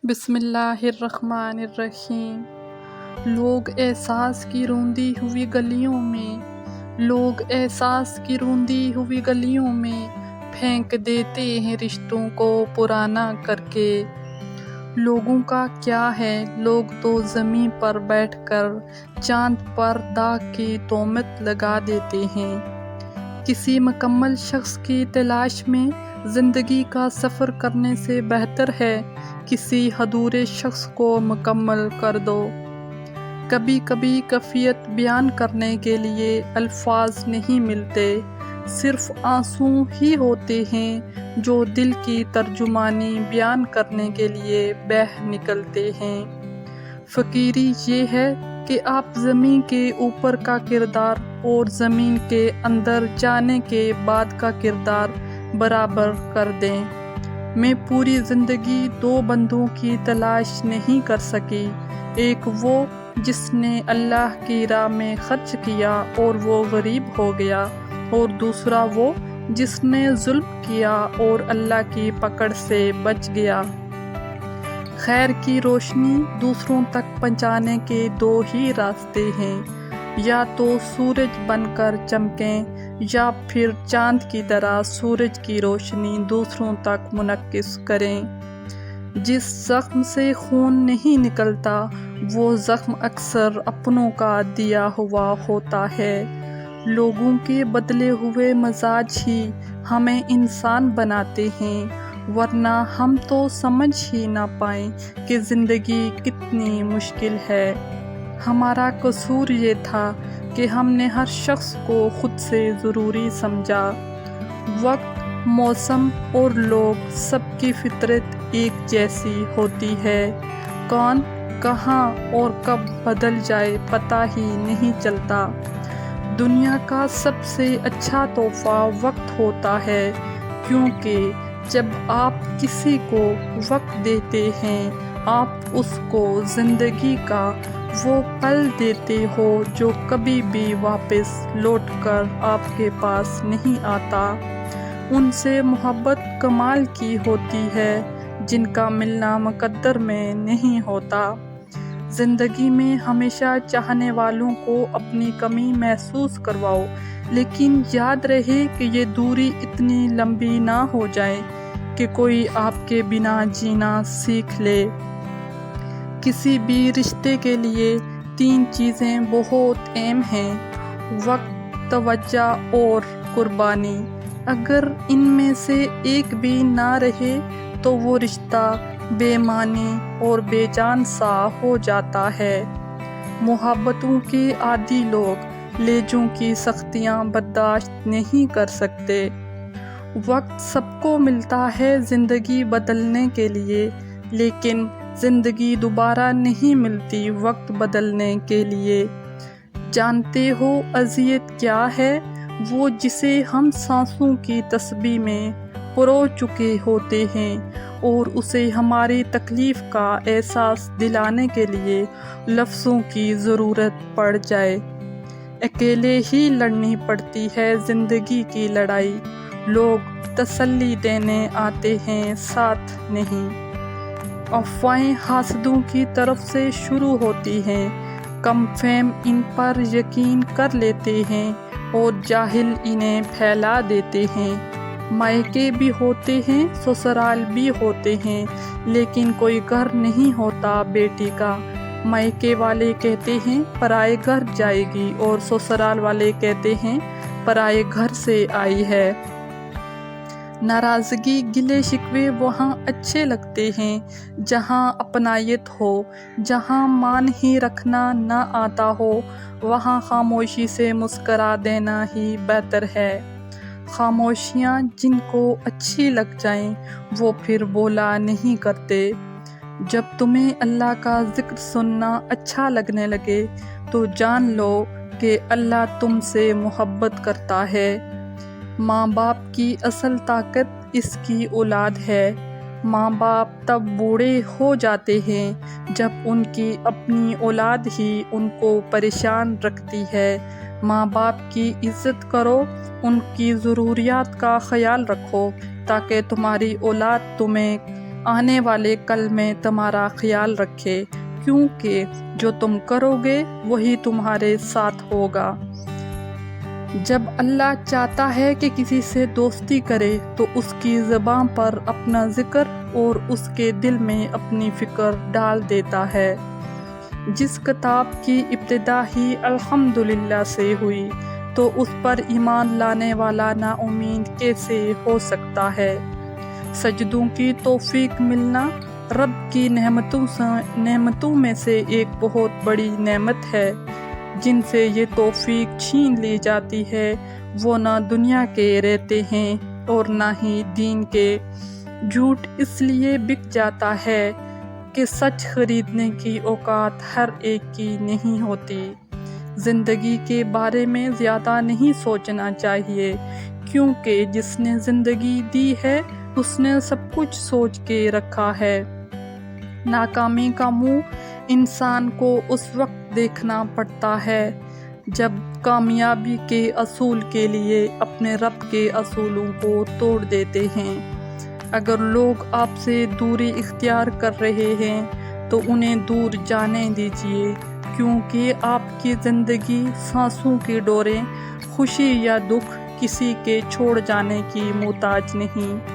بسم اللہ الرحمن الرحیم۔ لوگ احساس کی روندی ہوئی گلیوں میں پھینک دیتے ہیں رشتوں کو پرانا کر کے۔ لوگوں کا کیا ہے، لوگ تو زمین پر بیٹھ کر چاند پر داغ کی تہمت لگا دیتے ہیں۔ کسی مکمل شخص کی تلاش میں زندگی کا سفر کرنے سے بہتر ہے کسی ادھورے شخص کو مکمل کر دو۔ کبھی کبھی کیفیت بیان کرنے کے لیے الفاظ نہیں ملتے، صرف آنسو ہی ہوتے ہیں جو دل کی ترجمانی بیان کرنے کے لیے بہہ نکلتے ہیں۔ فقیری یہ ہے کہ آپ زمین کے اوپر کا کردار اور زمین کے اندر جانے کے بعد کا کردار برابر کر دیں۔ میں پوری زندگی دو بندوں کی تلاش نہیں کر سکی، ایک وہ جس نے اللہ کی راہ میں خرچ کیا اور وہ غریب ہو گیا، اور دوسرا وہ جس نے ظلم کیا اور اللہ کی پکڑ سے بچ گیا۔ خیر کی روشنی دوسروں تک پہنچانے کے دو ہی راستے ہیں، یا تو سورج بن کر چمکیں یا پھر چاند کی طرح سورج کی روشنی دوسروں تک منعکس کریں۔ جس زخم سے خون نہیں نکلتا وہ زخم اکثر اپنوں کا دیا ہوا ہوتا ہے۔ لوگوں کے بدلے ہوئے مزاج ہی ہمیں انسان بناتے ہیں، ورنہ ہم تو سمجھ ہی نہ پائیں کہ زندگی کتنی مشکل ہے۔ ہمارا قصور یہ تھا کہ ہم نے ہر شخص کو خود سے ضروری سمجھا۔ وقت، موسم اور لوگ، سب کی فطرت ایک جیسی ہوتی ہے۔ کون، کہاں اور کب بدل جائے پتہ ہی نہیں چلتا۔ دنیا کا سب سے اچھا تحفہ وقت ہوتا ہے، کیونکہ جب آپ کسی کو وقت دیتے ہیں آپ اس کو زندگی کا وہ پل دیتے ہو جو کبھی بھی واپس لوٹ کر آپ کے پاس نہیں آتا۔ ان سے محبت کمال کی ہوتی ہے جن کا ملنا مقدر میں نہیں ہوتا۔ زندگی میں ہمیشہ چاہنے والوں کو اپنی کمی محسوس کرواؤ، لیکن یاد رہے کہ یہ دوری اتنی لمبی نہ ہو جائے کہ کوئی آپ کے بنا جینا سیکھ لے۔ کسی بھی رشتے کے لیے 3 چیزیں بہت اہم ہیں: وقت، توجہ اور قربانی۔ اگر ان میں سے ایک بھی نہ رہے تو وہ رشتہ بے معنی اور بے جان سا ہو جاتا ہے۔ محبتوں کے عادی لوگ لیجوں کی سختیاں برداشت نہیں کر سکتے۔ وقت سب کو ملتا ہے زندگی بدلنے کے لیے، لیکن زندگی دوبارہ نہیں ملتی وقت بدلنے کے لیے۔ جانتے ہو اذیت کیا ہے؟ وہ جسے ہم سانسوں کی تسبیح میں پرو چکے ہوتے ہیں اور اسے ہماری تکلیف کا احساس دلانے کے لیے لفظوں کی ضرورت پڑ جائے۔ اکیلے ہی لڑنی پڑتی ہے زندگی کی لڑائی، لوگ تسلی دینے آتے ہیں، ساتھ نہیں۔ افواہیں حاسدوں کی طرف سے شروع ہوتی ہیں، کم فہم ان پر یقین کر لیتے ہیں اور جاہل انہیں پھیلا دیتے ہیں۔ مائکے بھی ہوتے ہیں، سسرال بھی ہوتے ہیں، لیکن کوئی گھر نہیں ہوتا بیٹی کا۔ مائکے والے کہتے ہیں پرائے گھر جائے گی اور سسرال والے کہتے ہیں پرائے گھر سے آئی ہے۔ ناراضگی، گلے شکوے وہاں اچھے لگتے ہیں جہاں اپنائیت ہو، جہاں مان ہی رکھنا نہ آتا ہو وہاں خاموشی سے مسکرا دینا ہی بہتر ہے۔ خاموشیاں جن کو اچھی لگ جائیں وہ پھر بولا نہیں کرتے۔ جب تمہیں اللہ کا ذکر سننا اچھا لگنے لگے تو جان لو کہ اللہ تم سے محبت کرتا ہے۔ ماں باپ کی اصل طاقت اس کی اولاد ہے۔ ماں باپ تب بوڑھے ہو جاتے ہیں جب ان کی اپنی اولاد ہی ان کو پریشان رکھتی ہے۔ ماں باپ کی عزت کرو، ان کی ضروریات کا خیال رکھو تاکہ تمہاری اولاد تمہیں آنے والے کل میں تمہارا خیال رکھے، کیونکہ جو تم کرو گے وہی تمہارے ساتھ ہوگا۔ جب اللہ چاہتا ہے کہ کسی سے دوستی کرے تو اس کی زبان پر اپنا ذکر اور اس کے دل میں اپنی فکر ڈال دیتا ہے۔ جس کتاب کی ابتدا ہی الحمدللہ سے ہوئی تو اس پر ایمان لانے والا نا امید کیسے ہو سکتا ہے؟ سجدوں کی توفیق ملنا رب کی نعمتوں میں سے ایک بہت بڑی نعمت ہے۔ جن سے یہ توفیق چھین لی جاتی ہے وہ نہ دنیا کے رہتے ہیں اور نہ ہی دین کے۔ جھوٹ اس لیے بک جاتا ہے کہ سچ خریدنے کی اوقات ہر ایک کی نہیں ہوتی۔ زندگی کے بارے میں زیادہ نہیں سوچنا چاہیے، کیونکہ جس نے زندگی دی ہے اس نے سب کچھ سوچ کے رکھا ہے۔ ناکامی کا منہ انسان کو اس وقت دیکھنا پڑتا ہے جب کامیابی کے اصول کے لیے اپنے رب کے اصولوں کو توڑ دیتے ہیں۔ اگر لوگ آپ سے دوری اختیار کر رہے ہیں تو انہیں دور جانے دیجیے، کیونکہ آپ کی زندگی سانسوں کی ڈوریں خوشی یا دکھ کسی کے چھوڑ جانے کی محتاج نہیں۔